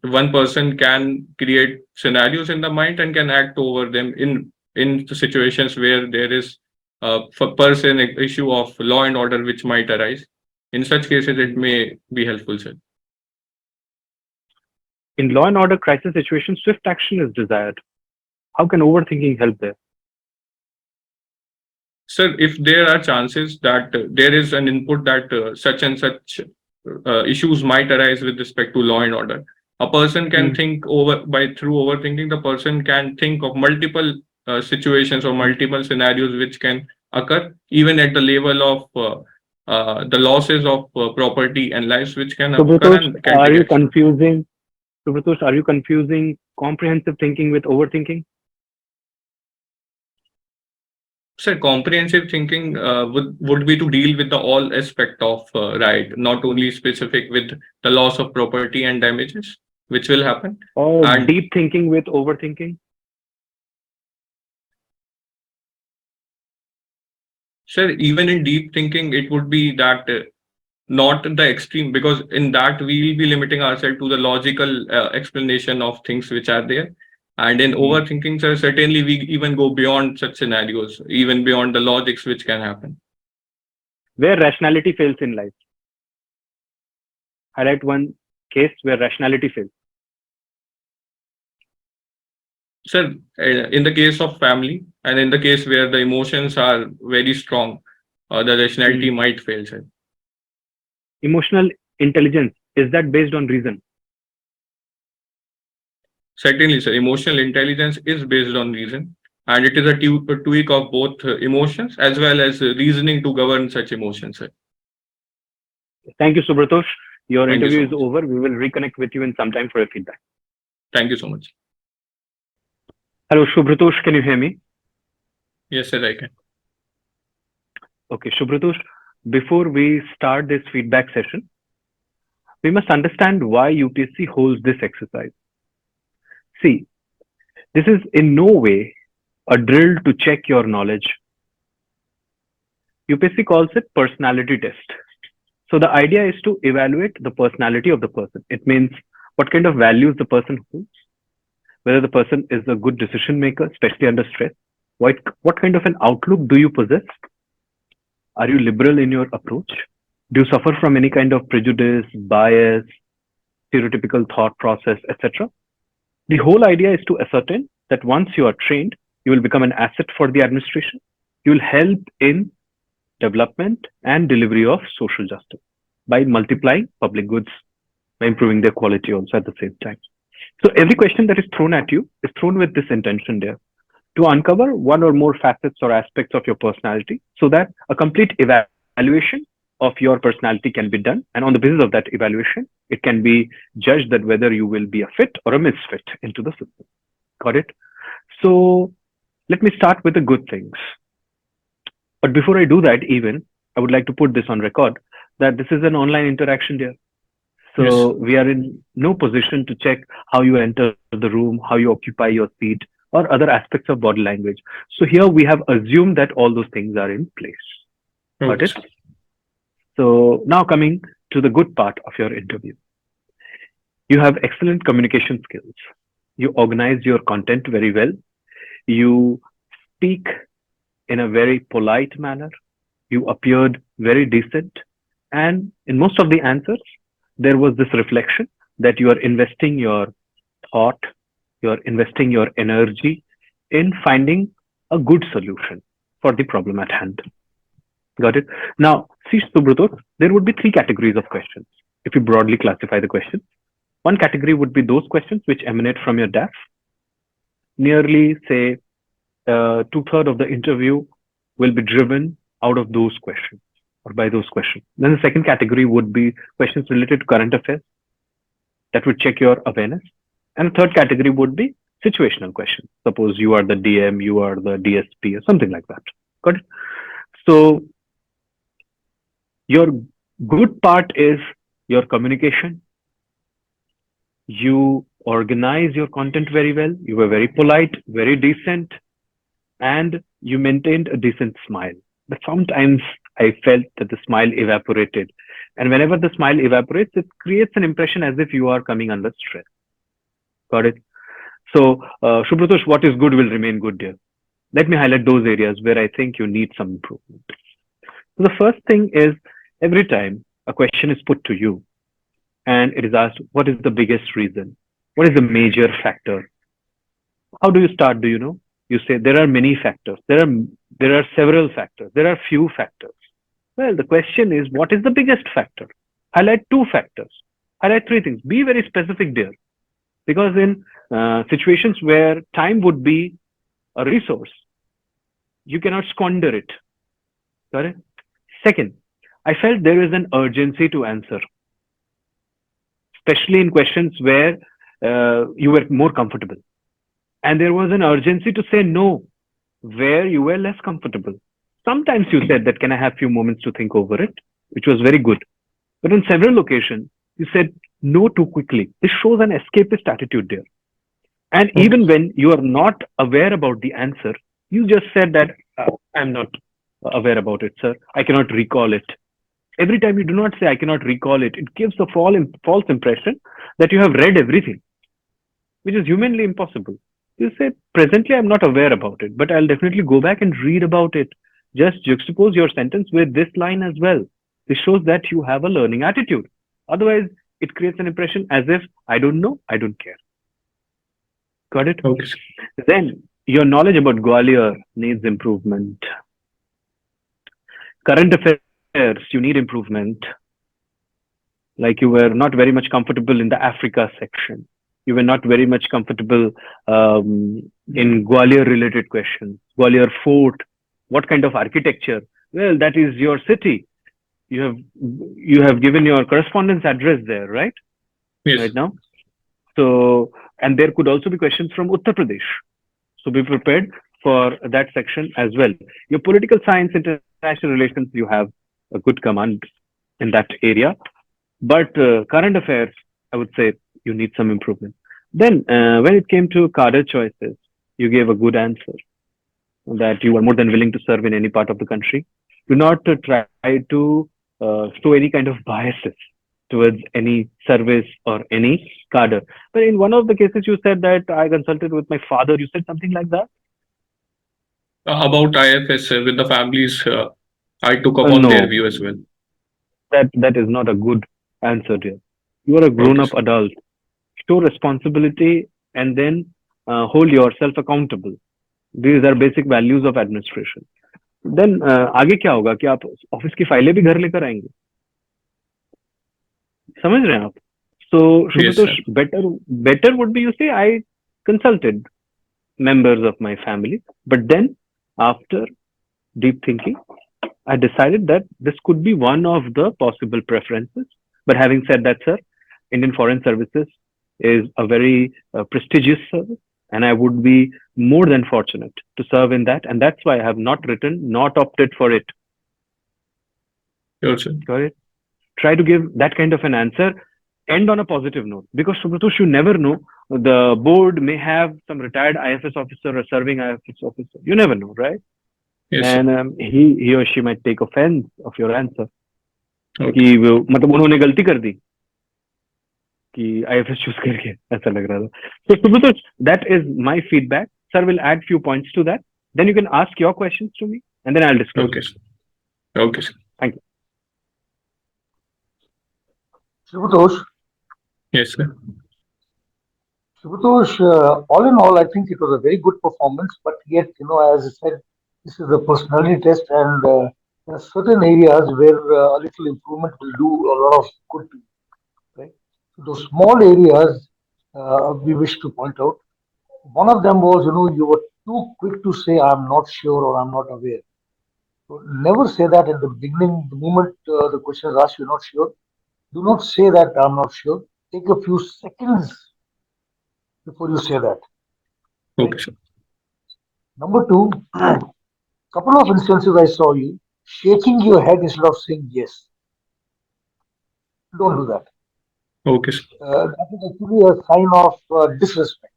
Speaker 1: one person can create scenarios in the mind and can act over them in situations where there is a person issue of law and order which might arise. In such cases, it may be helpful, sir.
Speaker 2: In law and order crisis situations, swift action is desired. How can overthinking help there?
Speaker 1: Sir, if there are chances that there is an input that such and such issues might arise with respect to law and order, a person can think through overthinking, the person can think of multiple situations or multiple scenarios which can occur, even at the level of the losses of property and lives which can occur.
Speaker 2: Shubhratosh, are you confusing? Shubhratosh, are you confusing comprehensive thinking with overthinking?
Speaker 1: Sir, comprehensive thinking would be to deal with the all aspect of right, not only specific with the loss of property and damages, which will happen.
Speaker 2: Or deep thinking with overthinking?
Speaker 1: Sir, even in deep thinking, it would be that not the extreme, because in that we will be limiting ourselves to the logical explanation of things which are there. And in overthinking, sir, certainly we even go beyond such scenarios, even beyond the logics which can happen.
Speaker 2: Where rationality fails in life. Highlight one case where rationality fails.
Speaker 1: Sir, in the case of family and in the case where the emotions are very strong, the rationality might fail, sir.
Speaker 2: Emotional intelligence, is that based on reason?
Speaker 1: Certainly, sir. Emotional intelligence is based on reason, and it is a tweak of both emotions as well as reasoning to govern such emotions, sir.
Speaker 2: Thank you, Shubhratosh. Your
Speaker 1: Thank
Speaker 2: interview
Speaker 1: you
Speaker 2: is
Speaker 1: so much.
Speaker 2: over. We will reconnect with you in some time for a feedback.
Speaker 1: Thank you so much.
Speaker 2: Hello, Shubhratosh. Can you hear me?
Speaker 1: Yes, sir, I can.
Speaker 2: Okay, Shubhratosh, before we start this feedback session, we must understand why UPSC holds this exercise. See, this is in no way a drill to check your knowledge. UPSC calls it personality test. So the idea is to evaluate the personality of the person. It means what kind of values the person holds, whether the person is a good decision maker, especially under stress. What kind of an outlook do you possess? Are you liberal in your approach? Do you suffer from any kind of prejudice, bias, stereotypical thought process, etc.? The whole idea is to ascertain that once you are trained, you will become an asset for the administration. You will help in development and delivery of social justice by multiplying public goods, by improving their quality also at the same time. So every question that is thrown at you is thrown with this intention there, to uncover one or more facets or aspects of your personality so that a complete evaluation of your personality can be done. And on the basis of that evaluation, it can be judged that whether you will be a fit or a misfit into the system. Got it? So let me start with the good things. But before I do that, even I would like to put this on record that this is an online interaction there. So
Speaker 1: Yes.
Speaker 2: we are in no position to check how you enter the room, how you occupy your seat, or other aspects of body language. So here we have assumed that all those things are in place. Got
Speaker 1: Okay,
Speaker 2: it?
Speaker 1: sir.
Speaker 2: So now coming to the good part of your interview. You have excellent communication skills. You organize your content very well. You speak in a very polite manner. You appeared very decent. And in most of the answers, there was this reflection that you are investing your thought, you're investing your energy in finding a good solution for the problem at hand. Got it? Now, see, Subhratosh, there would be three categories of questions if you broadly classify the questions. One category would be those questions which emanate from your DAF. Nearly, say, two-thirds of the interview will be driven out of those questions or by those questions. Then the second category would be questions related to current affairs that would check your awareness. And the third category would be situational questions. Suppose you are the DM, you are the DSP, or something like that. Got it? So your good part is your communication. You organize your content very well. You were very polite, very decent, and you maintained a decent smile. But sometimes I felt that the smile evaporated. And whenever the smile evaporates, it creates an impression as if you are coming under stress. Got it? So, Shubhratosh, what is good will remain good, dear. Let me highlight those areas where I think you need some improvement. So the first thing is every time a question is put to you and it is asked, what is the biggest reason? What is the major factor? How do you start? Do you know? You say there are many factors. There are several factors. There are few factors. Well, the question is, what is the biggest factor? Highlight two factors. Highlight three things. Be very specific there. Because in situations where time would be a resource, you cannot squander it. Got it? Second, I felt there is an urgency to answer, especially in questions where you were more comfortable. And there was an urgency to say no, where you were less comfortable. Sometimes you said that, can I have a few moments to think over it, which was very good. But on several occasions, you said no too quickly. This shows an escapist attitude there. And even when you are not aware about the answer, you just said that I'm not aware about it, sir. I cannot recall it. Every time you do not say I cannot recall it, it gives a false impression that you have read everything, which is humanly impossible. You say, presently I'm not aware about it, but I'll definitely go back and read about it. Just juxtapose your sentence with this line as well. This shows that you have a learning attitude. Otherwise, it creates an impression as if I don't know, I don't care. Got it?
Speaker 1: Okay, sir.
Speaker 2: Then your knowledge about Gwalior needs improvement. Current affairs, you need improvement. Like you were not very much comfortable in the Africa section. You were not very much comfortable in Gwalior related questions. Gwalior Fort, what kind of architecture? Well, that is your city. You have given your correspondence address there, right?
Speaker 1: Yes.
Speaker 2: Right now. So, and there could also be questions from Uttar Pradesh. So be prepared for that section as well. Your political science, international relations, you have a good command in that area. But current affairs, I would say you need some improvement. Then, when it came to cadre choices, you gave a good answer that you are more than willing to serve in any part of the country. Do not try to show any kind of biases towards any service or any cadre. But in one of the cases, you said that I consulted with my father. You said something like that?
Speaker 1: About IFS with the families, I took upon their
Speaker 2: No,
Speaker 1: view as well.
Speaker 2: that is not a good answer, dear. You are a
Speaker 1: Okay,
Speaker 2: grown-up
Speaker 1: sir.
Speaker 2: adult. Show responsibility and then hold yourself accountable. These are basic values of administration. Then आगे क्या होगा कि आप office की फाइलें भी घर लेकर आएंगे, समझ रहे हैं आप? So
Speaker 1: Yes,
Speaker 2: Shubhratosh,
Speaker 1: sir.
Speaker 2: better would be you say I consulted members of my family, but then after deep thinking, I decided that this could be one of the possible preferences. But having said that, sir, Indian Foreign Services is a very prestigious service, and I would be more than fortunate to serve in that, and that's why I have not opted for it.
Speaker 1: Sure, sir.
Speaker 2: Got it? Try to give that kind of an answer. End on a positive note, because Shubhratosh, you never know. The board may have some retired IFS officer or serving IFS officer. You never know, right?
Speaker 1: Yes, sir.
Speaker 2: And he or she might take offense of your answer.
Speaker 1: Okay.
Speaker 2: कि वो मतलब उन्होंने गलती कर दी कि IFS choose करके ऐसा लग रहा था. So Shubhratosh, that is my feedback. Sir will add few points to that. Then you can ask your questions to me, and then I'll discuss.
Speaker 1: Okay, sir. Okay, sir.
Speaker 2: Thank you.
Speaker 3: Shubhratosh,
Speaker 1: Yes, sir.
Speaker 3: all in all, I think it was a very good performance, but yet, as I said, this is a personality test, and there are certain areas where a little improvement will do a lot of good to you, right? So those small areas we wish to point out. One of them was, you were too quick to say, I'm not sure or I'm not aware. So never say that in the beginning, the moment the question is asked, you're not sure. Do not say that I'm not sure. Take a few seconds before you say that.
Speaker 1: Okay,
Speaker 3: Right?
Speaker 1: sir.
Speaker 3: Number two, couple of instances I saw you shaking your head instead of saying yes. Don't do that.
Speaker 1: Okay, sir.
Speaker 3: That is actually a sign of disrespect.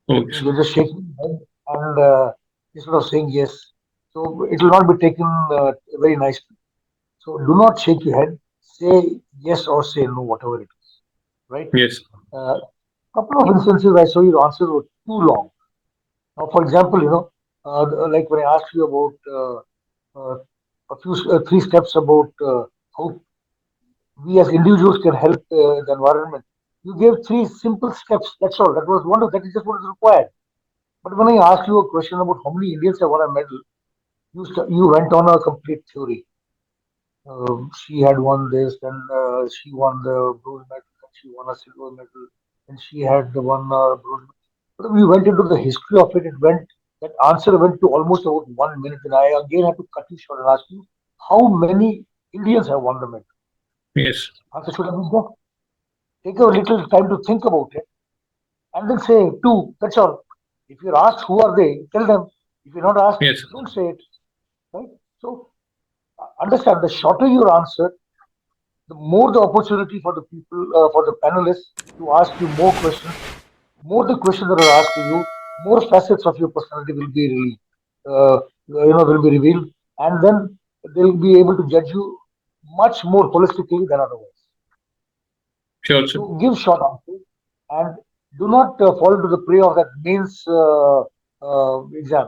Speaker 1: Okay, sir.
Speaker 3: You're just shaking your head and instead of saying yes. So it will not be taken very nicely. So do not shake your head. Say yes or say no, whatever it is. Right?
Speaker 1: Yes.
Speaker 3: Couple of instances I saw your answers were too long. Now, for example, like when I asked you about three steps about how we as individuals can help the environment, you gave three simple steps. That's all. That was wonderful. That is just what is required. But when I asked you a question about how many Indians have won a medal, you went on a complete theory. She had won this, and she won the bronze medal, and she won a silver medal, and she had the one bronze medal. But we went into the history of it. That answer went to almost about 1 minute, and I again had to cut you short and ask you how many Indians have won the medal.
Speaker 1: Yes.
Speaker 3: Answer should have been there. Take a little time to think about it, and then say two. That's all. If you're asked who are they, tell them. If you're not asked,
Speaker 1: Yes.
Speaker 3: don't say it. Right? So understand, the shorter your answer, the more the opportunity for the people, for the panelists to ask you more questions, more the questions that are asked to you, more facets of your personality will be released, will be revealed, and then they'll be able to judge you much more holistically than otherwise.
Speaker 1: Sure, sir.
Speaker 3: So give short answers and do not fall into the prey of that mains exam.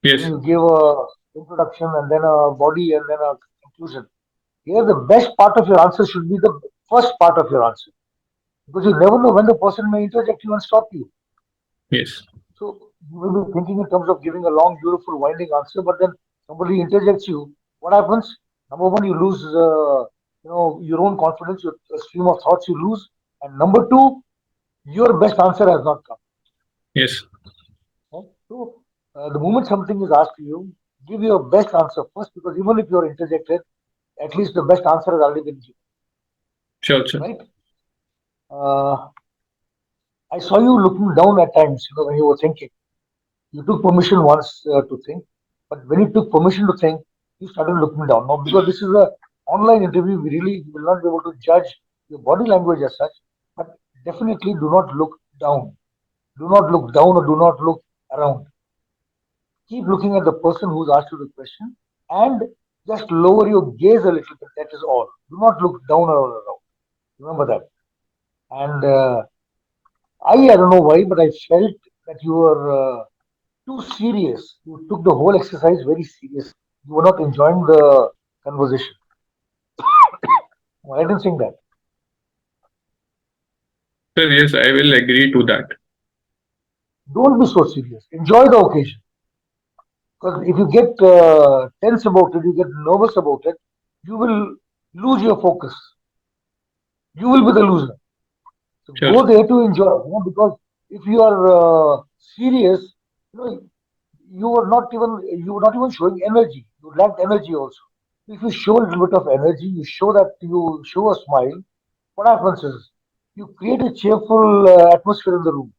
Speaker 1: Yes.
Speaker 3: You give a introduction and then a body and then a conclusion. Here, the best part of your answer should be the first part of your answer, because you never know when the person may interject you and stop you.
Speaker 1: Yes.
Speaker 3: So you will be thinking in terms of giving a long, beautiful, winding answer, but then somebody interjects you. What happens? Number one, you lose, your own confidence, your stream of thoughts you lose, and number two, your best answer has not come.
Speaker 1: Yes.
Speaker 3: Right? So the moment something is asked to you, give your best answer first, because even if you are interjected, at least the best answer has already been given.
Speaker 1: Sure, sir.
Speaker 3: Right? I saw you looking down at times, when you were thinking. You took permission once to think, but when you took permission to think, you started looking down. Now, because this is a online interview, we really will not be able to judge your body language as such, but definitely do not look down. Do not look down or do not look around. Keep looking at the person who's asked you the question and just lower your gaze a little bit. That is all. Do not look down or around. Remember that. And I don't know why, but I felt that you were too serious. You took the whole exercise very seriously. You were not enjoying the conversation. Well, I didn't think that.
Speaker 1: Sir, yes, I will agree to that.
Speaker 3: Don't be so serious. Enjoy the occasion. Because if you get tense about it, you get nervous about it, you will lose your focus. You will be the loser. So
Speaker 1: Sure.
Speaker 3: go there to enjoy. Because if you are serious, you know, you were not even showing energy. You lacked energy also. If you show a little bit of energy, you show a smile. What happens is you create a cheerful atmosphere in the room.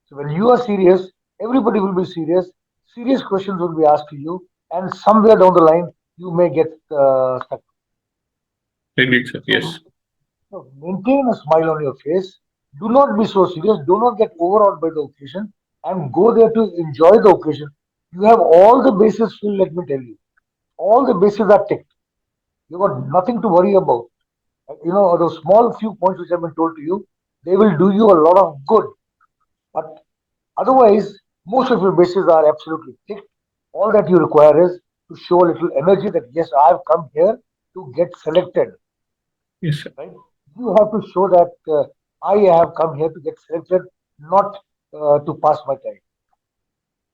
Speaker 3: So when you are serious, everybody will be serious. Serious questions will be asked to you, and somewhere down the line, you may get stuck.
Speaker 1: Agreed, sir.
Speaker 3: So,
Speaker 1: Yes.
Speaker 3: so maintain a smile on your face. Do not be so serious. Do not get overawed by the occasion, and go there to enjoy the occasion. You have all the bases filled. Let me tell you, all the bases are ticked. You got nothing to worry about. Those small few points which have been told to you, they will do you a lot of good. But otherwise, most of your bases are absolutely ticked. All that you require is to show a little energy that yes, I've come here to get selected.
Speaker 1: Yes, sir.
Speaker 3: Right? You have to show that I have come here to get selected, not to pass my time.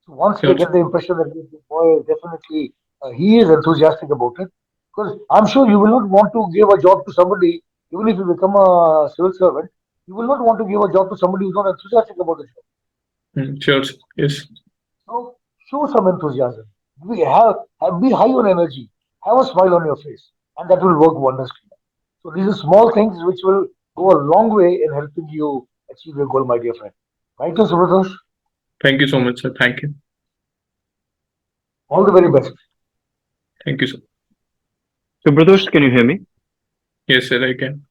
Speaker 3: So once they
Speaker 1: Sure,
Speaker 3: get
Speaker 1: sir.
Speaker 3: the impression that this boy definitely he is enthusiastic about it, because I'm sure you will not want to give a job to somebody, even if you become a civil servant, you will not want to give a job to somebody who's not enthusiastic about the job.
Speaker 1: Sure, sir. Yes.
Speaker 3: So show some enthusiasm. Be high on energy. Have a smile on your face, and that will work wonders for you. So these are small things which will go a long way in helping you achieve your goal, my dear friend. Right, Subhatosh?
Speaker 1: Thank you so much, sir. Thank you.
Speaker 3: All the very best.
Speaker 1: Thank you, sir.
Speaker 2: Shubhratosh, can you hear me?
Speaker 1: Yes, sir, I can.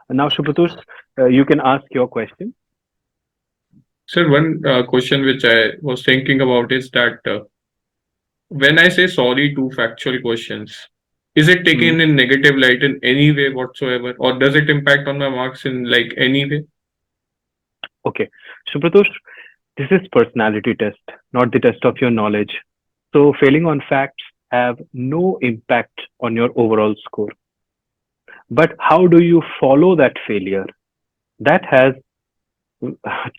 Speaker 2: Now, Shubhratosh, you can ask your question.
Speaker 1: Sir, one question which I was thinking about is that when I say sorry to factual questions, is it
Speaker 2: Hmm.
Speaker 1: taken in negative light in any way whatsoever, or does it impact on my marks in like any way?
Speaker 2: Okay, Shubhratosh, this is personality test, not the test of your knowledge. So failing on facts have no impact on your overall score. But how do you follow that failure? That has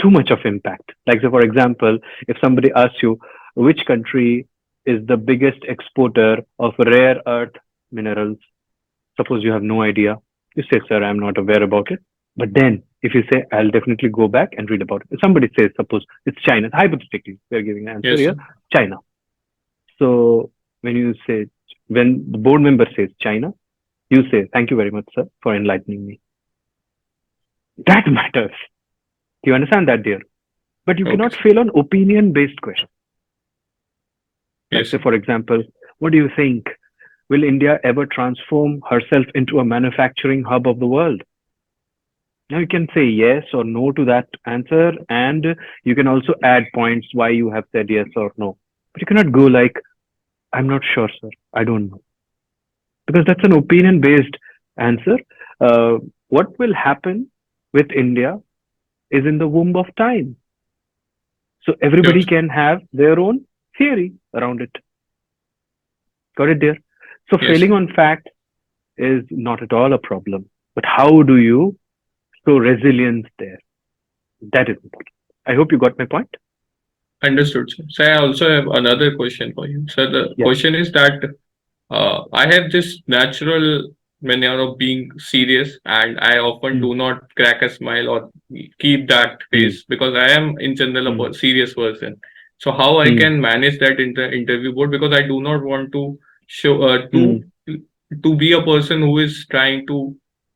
Speaker 2: too much of impact. Like, so for example, if somebody asks you which country is the biggest exporter of rare earth minerals, suppose you have no idea, you say, sir, I'm not aware about it. But then if you say, I'll definitely go back and read about it. If somebody says, suppose it's China, hypothetically, we're giving an answer
Speaker 1: Yes,
Speaker 2: here,
Speaker 1: sir.
Speaker 2: China. So when the board member says China, you say, thank you very much, sir, for enlightening me. That matters. Do you understand that, dear? But you
Speaker 1: Okay,
Speaker 2: cannot
Speaker 1: sir.
Speaker 2: fail on opinion based questions. Like,
Speaker 1: Yes,
Speaker 2: say,
Speaker 1: sir.
Speaker 2: for example, what do you think? Will India ever transform herself into a manufacturing hub of the world? Now you can say yes or no to that answer, and you can also add points why you have said yes or no. But you cannot go like, I'm not sure, sir. I don't know. Because that's an opinion based answer. Uh, what will happen with India is in the womb of time. So
Speaker 1: Sure,
Speaker 2: everybody
Speaker 1: sir.
Speaker 2: can have their own theory around it. Got it there? So
Speaker 1: Yes,
Speaker 2: failing
Speaker 1: sir.
Speaker 2: on fact is not at all a problem. But how do you show resilience there? That is important. I hope you got my point.
Speaker 1: Understood, sir. So I also have another question for you. So the
Speaker 2: Yes.
Speaker 1: question is that I have this natural manner of being serious, and I often
Speaker 2: Mm,
Speaker 1: do not crack a smile or keep that
Speaker 2: mm,
Speaker 1: face because I am in general a
Speaker 2: mm,
Speaker 1: serious person. So how I
Speaker 2: mm,
Speaker 1: can manage that in the interview board, because I do not want to show
Speaker 2: mm,
Speaker 1: to be a person who is trying to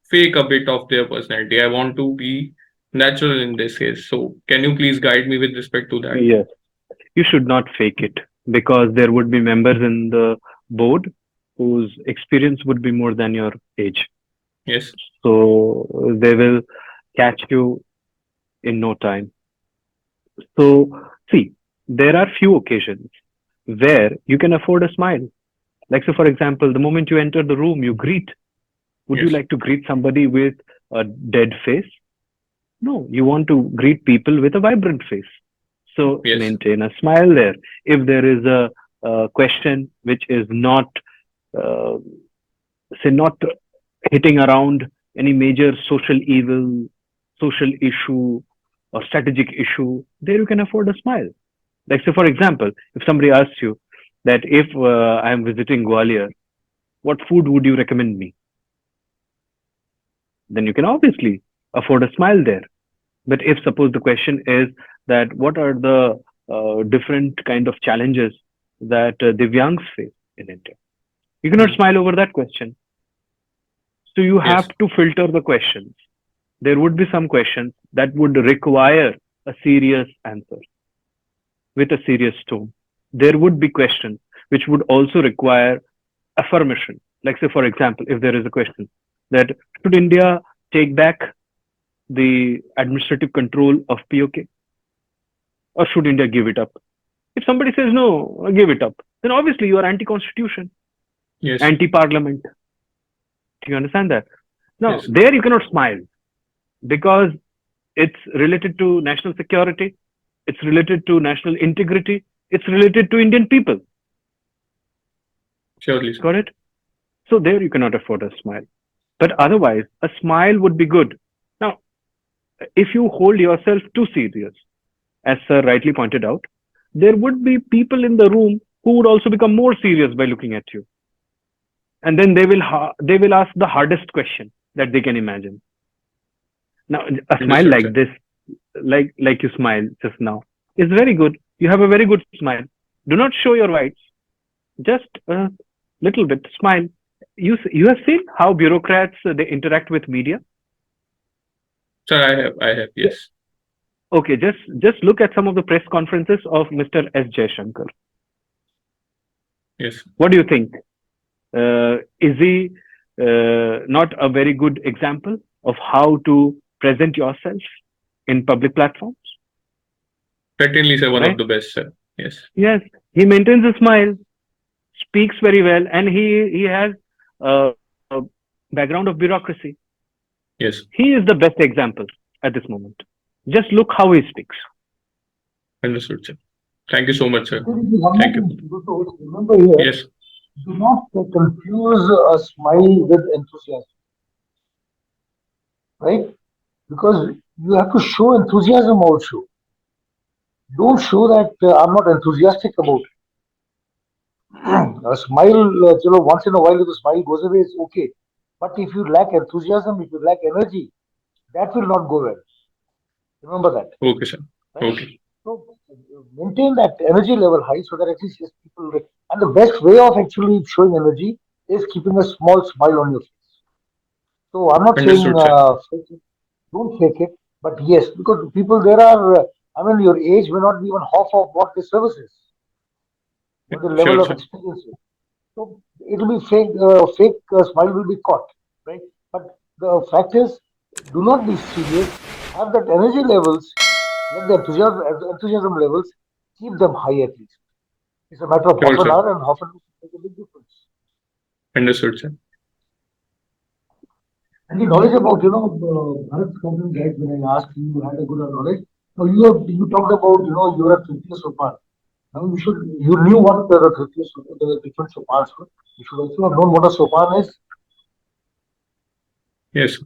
Speaker 1: fake a bit of their personality. I want to be natural in this case. So can you please guide me with respect to that?
Speaker 2: Yes, you should not fake it, because there would be members in the board whose experience would be more than your age.
Speaker 1: Yes.
Speaker 2: So they will catch you in no time. So, see, there are few occasions where you can afford a smile. Like, so for example, the moment you enter the room, you greet. Would you
Speaker 1: Yes.
Speaker 2: like to greet somebody with a dead face? No, you want to greet people with a vibrant face. So
Speaker 1: Yes.
Speaker 2: maintain a smile there. If there is a question which is not, uh, say, not hitting around any major social evil, social issue, or strategic issue, there you can afford a smile. Like, say, for example, if somebody asks you that if I am visiting Gwalior, what food would you recommend me? Then you can obviously afford a smile there. But if suppose the question is that what are the different kind of challenges that Divyangs face in India, you cannot smile over that question. So you have
Speaker 1: Yes.
Speaker 2: to filter the questions. There would be some questions that would require a serious answer with a serious tone. There would be questions which would also require affirmation. Like, say, for example, if there is a question that should India take back the administrative control of POK, or should India give it up? If somebody says no, give it up, then obviously you are anti-constitution,
Speaker 1: Yes.
Speaker 2: anti-parliament. Do you understand that? Now,
Speaker 1: Yes.
Speaker 2: there you cannot smile, because it's related to national security, it's related to national integrity, it's related to Indian people.
Speaker 1: Surely, sir.
Speaker 2: Got it? So there you cannot afford a smile. But otherwise, a smile would be good. Now, if you hold yourself too serious, as Sir rightly pointed out, there would be people in the room who would also become more serious by looking at you, and then they will ask the hardest question that they can imagine. Now, a smile
Speaker 1: Understood,
Speaker 2: like
Speaker 1: sir.
Speaker 2: this, like you smile just now, is very good. You have a very good smile. Do not show your whites. Just a little bit smile. You have seen how bureaucrats they interact with media.
Speaker 1: Sir, I have. I have. Yes.
Speaker 2: Okay, just look at some of the press conferences of Mr. S. Jaishankar.
Speaker 1: Yes.
Speaker 2: What do you think? Is he not a very good example of how to present yourself in public platforms?
Speaker 1: Certainly, sir. One of
Speaker 2: Right?
Speaker 1: the best, sir. Yes.
Speaker 2: Yes, he maintains a smile, speaks very well, and he has a background of bureaucracy.
Speaker 1: Yes.
Speaker 2: He is the best example at this moment. Just look how he speaks.
Speaker 1: Understood, sir. Thank you so much, sir.
Speaker 3: There is one more
Speaker 1: Thank you.
Speaker 3: thing, Shubhratosh, remember here,
Speaker 1: Yes.
Speaker 3: do not confuse a smile with enthusiasm, right? Because you have to show enthusiasm also. Don't show that I'm not enthusiastic about it. A smile, once in a while, if the smile goes away, it's okay. But if you lack enthusiasm, if you lack energy, that will not go well. Remember that,
Speaker 1: Okay, sir.
Speaker 3: right?
Speaker 1: Okay.
Speaker 3: So maintain that energy level high so that at least yes, people. And the best way of actually showing energy is keeping a small smile on your face. So I'm not saying
Speaker 1: Understood, sir.
Speaker 3: fake it, don't fake it, but yes, because people there are. I mean, your age may not be even half of what the service is, what the
Speaker 1: Sure,
Speaker 3: level of
Speaker 1: sir.
Speaker 3: experience is. So it will be fake. Fake smile will be caught, right? But the fact is, do not be serious. Have that energy levels. Let the enthusiasm levels keep them high at least. It's a matter of
Speaker 1: Sure,
Speaker 3: half an
Speaker 1: sir.
Speaker 3: hour, and half an hour make a big difference.
Speaker 1: Understood, sir.
Speaker 3: And the knowledge about Bharat Scouting Guide, when I asked you, you had a good knowledge. Now you talked about you're a Tritiya Sopan. Now you knew what the Tritiya Sopan, the different Sopans were. You should also have known what a Sopan is,
Speaker 1: Yes.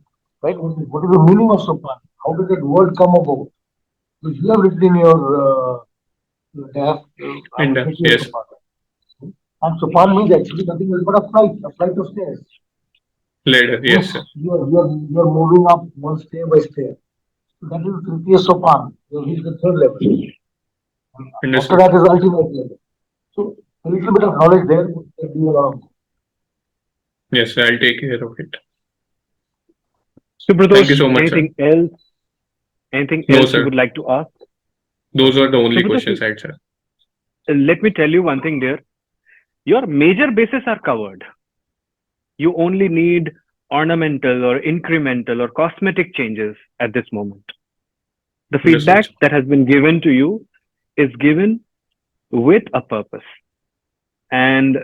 Speaker 3: right? What is the meaning of Sopan? How did that word come about? So you have written in your draft, I'm
Speaker 1: And
Speaker 3: a Tritiya
Speaker 1: yes.
Speaker 3: Sopan. And Sopan means actually nothing else but a flight of stairs.
Speaker 1: Later.
Speaker 3: Means
Speaker 1: Yes, sir.
Speaker 3: you're moving up one stair by stair. So that is Tritiya Sopan. You reach the third level. And after
Speaker 1: Understood.
Speaker 3: that is ultimate level. So a little bit of knowledge there would do a lot of good.
Speaker 1: Yes, sir. I'll take care of it. Thank you
Speaker 2: Subhratosh,
Speaker 1: so much, sir.
Speaker 2: anything else? Anything
Speaker 1: No,
Speaker 2: else you
Speaker 1: sir.
Speaker 2: would like to ask?
Speaker 1: Those were the only
Speaker 2: Shubhratosh,
Speaker 1: questions I had, sir.
Speaker 2: let me tell you one thing, dear. Your major bases are covered. You only need ornamental or incremental or cosmetic changes at this moment. The
Speaker 1: Understood,
Speaker 2: feedback
Speaker 1: sir.
Speaker 2: that has been given to you is given with a purpose. And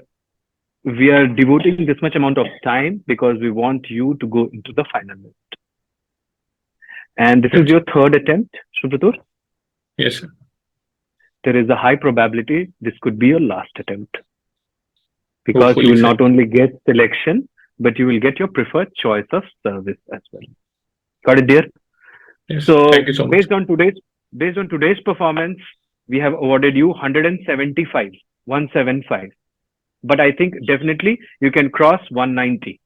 Speaker 2: we are devoting this much amount of time because we want you to go into the final minute. And this is
Speaker 1: Yes,
Speaker 2: your third attempt, Shubhratosh.
Speaker 1: yes, sir.
Speaker 2: There is a high probability this could be your last attempt, because you
Speaker 1: Hopefully,
Speaker 2: will
Speaker 1: sir.
Speaker 2: not only get selection, but you will get your preferred choice of service as well. Got it, dear?
Speaker 1: Yes.
Speaker 2: So
Speaker 1: Thank you so much.
Speaker 2: based on today's performance, we have awarded you 175, 175. But I think definitely you can cross 190.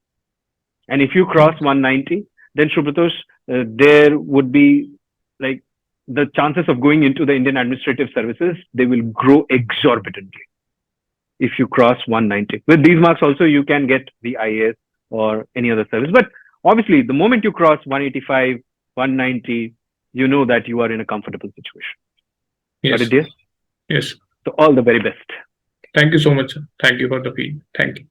Speaker 2: And if you cross 190, then Shubhratosh, there would be like the chances of going into the Indian administrative services, they will grow exorbitantly if you cross 190. With these marks also, you can get the IAS or any other service. But obviously, the moment you cross 185, 190, you know that you are in a comfortable situation. Got
Speaker 1: Yes,
Speaker 2: it, dear?
Speaker 1: yes.
Speaker 2: So all the very best.
Speaker 1: Thank you so much, sir. Thank you for the feed. Thank you.